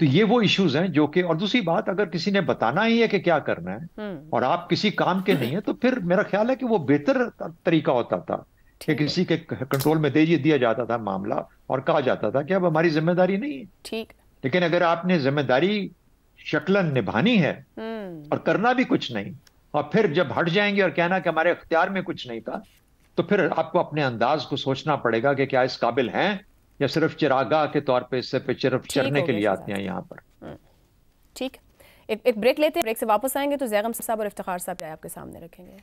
تو یہ وہ ایشوز ہیں جو کہ، اور دوسری بات، اگر کسی نے بتانا ہی ہے کہ کیا کرنا ہے اور آپ کسی کام کے نہیں ہیں تو پھر میرا خیال ہے کہ وہ بہتر طریقہ ہوتا تھا کہ کسی کے کنٹرول میں دیا جاتا تھا معاملہ اور کہا جاتا تھا کہ اب ہماری ذمہ داری نہیں ہے. ٹھیک. لیکن اگر آپ نے ذمہ داری شکلن نبھانی ہے اور کرنا بھی کچھ نہیں، اور پھر جب ہٹ جائیں گے اور کہنا کہ ہمارے اختیار میں کچھ نہیں تھا، تو پھر آپ کو اپنے انداز کو سوچنا پڑے گا کہ کیا اس قابل ہیں یا صرف چراگاہ کے طور پہ اس سے صرف چرنے کے لیے آتے ہیں یہاں پر. ٹھیک. ایک بریک لیتے ہیں، بریک سے واپس آئیں گے تو زیغم صاحب اور افتخار صاحب آپ کے سامنے رکھیں گے.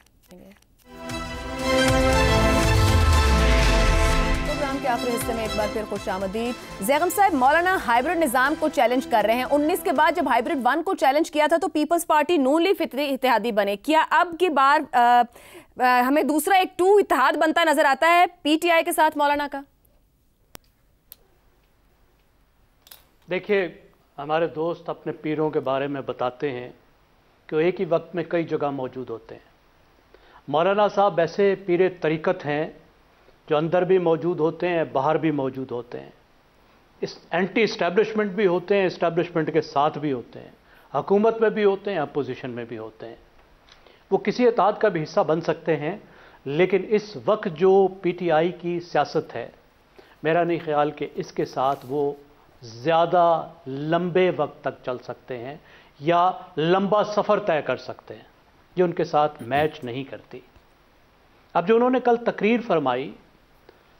پروگرام کے آخری حصے میں ایک بار پھر خوش آمدید. زیغم صاحب، مولانا ہائیبرڈ نظام کو چیلنج کر رہے ہیں. 19 کے بعد جب ہائیبرڈ 1 کو چیلنج کیا تھا تو پیپلز پارٹی نون لیگ فطری اتحادی بنے. کیا اب کی بار ہمیں دوسرا ایک 2 اتحاد بنتا نظر آتا ہے پی ٹی آئی کے ساتھ مولانا کا؟ دیکھیے، ہمارے دوست اپنے پیروں کے بارے میں بتاتے ہیں کہ وہ ایک ہی وقت میں کئی جگہ موجود ہوتے ہیں. مولانا صاحب ایسے پیر طریقت ہیں جو اندر بھی موجود ہوتے ہیں، باہر بھی موجود ہوتے ہیں. اس اینٹی اسٹیبلشمنٹ بھی ہوتے ہیں، اسٹیبلشمنٹ کے ساتھ بھی ہوتے ہیں، حکومت میں بھی ہوتے ہیں، اپوزیشن میں بھی ہوتے ہیں. وہ کسی اتحاد کا بھی حصہ بن سکتے ہیں، لیکن اس وقت جو پی ٹی آئی کی سیاست ہے، میرا نہیں خیال کہ اس کے ساتھ وہ زیادہ لمبے وقت تک چل سکتے ہیں یا لمبا سفر طے کر سکتے ہیں. یہ ان کے ساتھ میچ نہیں کرتی. اب جو انہوں نے کل تقریر فرمائی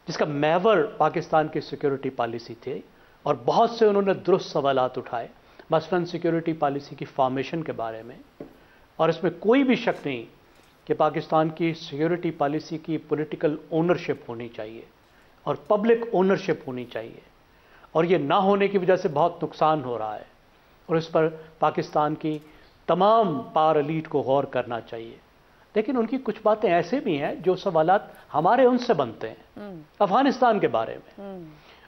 جس کا محور پاکستان کی سیکیورٹی پالیسی تھی، اور بہت سے انہوں نے درست سوالات اٹھائے، مثلاً سیکیورٹی پالیسی کی فارمیشن کے بارے میں. اور اس میں کوئی بھی شک نہیں کہ پاکستان کی سیکیورٹی پالیسی کی پولیٹیکل اونرشپ ہونی چاہیے اور پبلک اونرشپ ہونی چاہیے، اور یہ نہ ہونے کی وجہ سے بہت نقصان ہو رہا ہے، اور اس پر پاکستان کی تمام پاور ایلیٹ کو غور کرنا چاہیے. لیکن ان کی کچھ باتیں ایسے بھی ہیں جو سوالات ہمارے ان سے بنتے ہیں. افغانستان کے بارے میں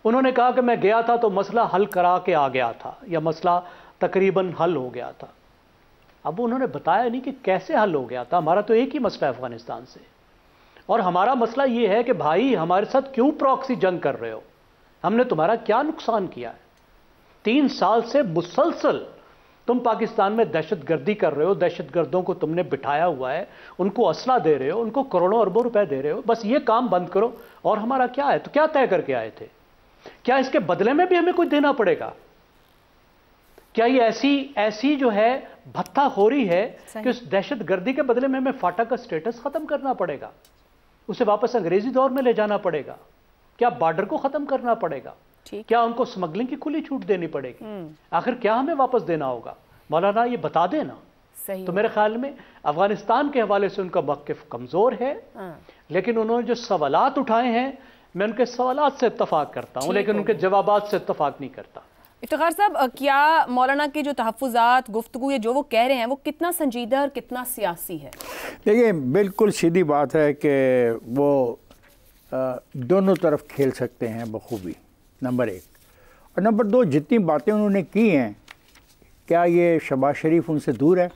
انہوں نے کہا کہ میں گیا تھا تو مسئلہ حل کرا کے آ گیا تھا، یا مسئلہ تقریباً حل ہو گیا تھا. اب انہوں نے بتایا نہیں کہ کیسے حل ہو گیا تھا. ہمارا تو ایک ہی مسئلہ ہے افغانستان سے، اور ہمارا مسئلہ یہ ہے کہ بھائی ہمارے ساتھ کیوں پراکسی جنگ کر رہے ہو؟ ہم نے تمہارا کیا نقصان کیا ہے؟ 3 سال سے مسلسل تم پاکستان میں دہشت گردی کر رہے ہو، دہشت گردوں کو تم نے بٹھایا ہوا ہے، ان کو اسلحہ دے رہے ہو، ان کو کروڑوں اربوں روپے دے رہے ہو. بس یہ کام بند کرو. اور ہمارا کیا ہے؟ تو کیا طے کر کے آئے تھے؟ کیا اس کے بدلے میں بھی ہمیں کچھ دینا پڑے گا؟ کیا یہ ایسی جو ہے بھتہ خوری ہے کہ اس دہشت گردی کے بدلے میں ہمیں فاٹا کا سٹیٹس ختم کرنا پڑے گا؟ اسے واپس انگریزی دور میں لے جانا پڑے گا؟ کیا بارڈر کو ختم کرنا پڑے گا؟ کیا ان کو سمگلنگ کی کھلی چھوٹ دینی پڑے گی؟ آخر کیا ہمیں واپس دینا ہوگا؟ مولانا یہ بتا دینا. تو میرے خیال میں افغانستان کے حوالے سے ان کا موقف کمزور ہے، لیکن انہوں نے جو سوالات اٹھائے ہیں میں ان کے سوالات سے اتفاق کرتا ہوں، لیکن ان کے جوابات سے اتفاق نہیں کرتا. افتخار صاحب، کیا مولانا کے جو تحفظات، گفتگو، یہ جو وہ کہہ رہے ہیں وہ کتنا سنجیدہ اور کتنا سیاسی ہے؟ دیکھیے، بالکل سیدھی بات ہے کہ وہ دونوں طرف کھیل سکتے ہیں بخوبی، نمبر 1. اور نمبر 2، جتنی باتیں انہوں نے کی ہیں، کیا یہ شہباز شریف ان سے دور ہے؟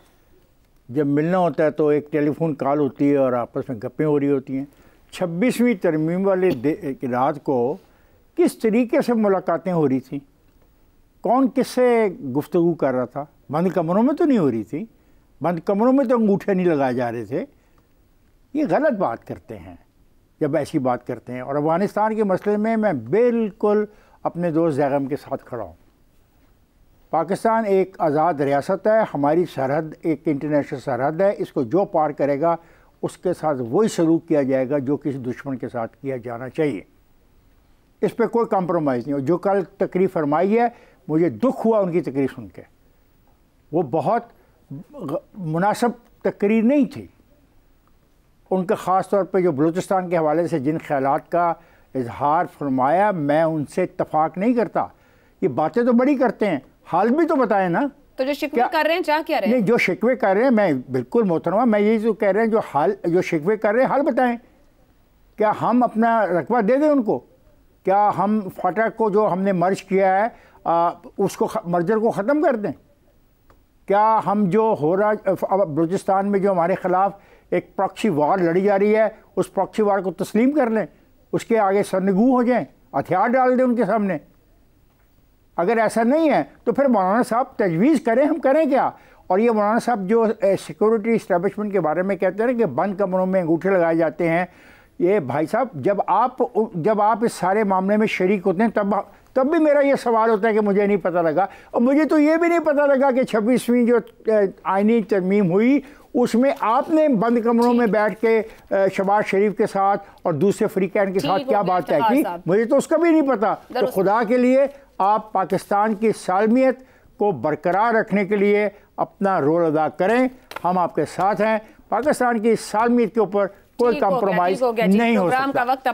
جب ملنا ہوتا ہے تو ایک ٹیلی فون کال ہوتی ہے اور آپس میں گپیں ہو رہی ہوتی ہیں. 26ویں ترمیم والے رات کو کس طریقے سے ملاقاتیں ہو رہی تھیں؟ کون کس سے گفتگو کر رہا تھا؟ بند کمروں میں تو نہیں ہو رہی تھی. بند کمروں میں تو انگوٹھے نہیں لگائے جا رہے تھے. یہ غلط بات کرتے ہیں جب ایسی بات کرتے ہیں. اور افغانستان کے مسئلے میں میں بالکل اپنے دوست زیغم کے ساتھ کھڑا ہوں. پاکستان ایک آزاد ریاست ہے، ہماری سرحد ایک انٹرنیشنل سرحد ہے. اس کو جو پار کرے گا اس کے ساتھ وہی سلوک کیا جائے گا جو کسی دشمن کے ساتھ کیا جانا چاہیے. اس پہ کوئی کمپرومائز نہیں ہو. جو کل تقریر فرمائی ہے، مجھے دکھ ہوا ان کی تقریر سن کے. وہ بہت مناسب تقریر نہیں تھی. ان کا خاص طور پہ جو بلوچستان کے حوالے سے جن خیالات کا اظہار فرمایا، میں ان سے اتفاق نہیں کرتا. یہ باتیں تو بڑی کرتے ہیں، حال بھی تو بتائیں نا. تو جو شکوے کر رہے ہیں چاہ کیا رہے ہیں؟ نہیں، جو شکوے کر رہے ہیں، میں بالکل محترمہ، میں یہی تو کہہ رہے ہیں، جو شکوے کر رہے ہیں حال بتائیں. کیا ہم اپنا رقبہ دے دیں ان کو؟ کیا ہم فاٹا کو جو ہم نے مرج کیا ہے اس کو مرجر کو ختم کر دیں؟ کیا ہم جو ہو رہا بلوچستان میں جو ہمارے خلاف ایک پراکسی وار لڑی جا رہی ہے اس پراکسی وار کو تسلیم کر لیں؟ اس کے آگے سرنگو ہو جائیں، ہتھیار ڈال دیں ان کے سامنے؟ اگر ایسا نہیں ہے تو پھر مولانا صاحب تجویز کریں، ہم کریں کیا؟ اور یہ مولانا صاحب جو سیکورٹی اسٹیبلشمنٹ کے بارے میں کہتے ہیں کہ بند کمروں میں انگوٹھے لگائے جاتے ہیں، یہ بھائی صاحب جب آپ اس سارے معاملے میں شریک ہوتے ہیں تب بھی میرا یہ سوال ہوتا ہے کہ مجھے نہیں پتہ لگا. اور مجھے تو یہ بھی نہیں پتہ لگا کہ 26ویں جو آئینی ترمیم ہوئی اس میں آپ نے بند کمروں میں بیٹھ کے شہباز شریف کے ساتھ اور دوسرے فریقین کے ساتھ کیا بات طے کی، مجھے تو اس کا بھی نہیں پتہ. تو خدا کے لیے آپ پاکستان کی سالمیت کو برقرار رکھنے کے لیے اپنا رول ادا کریں، ہم آپ کے ساتھ ہیں. پاکستان کی سالمیت کے اوپر کوئی کمپرومائز نہیں ہو سکتا.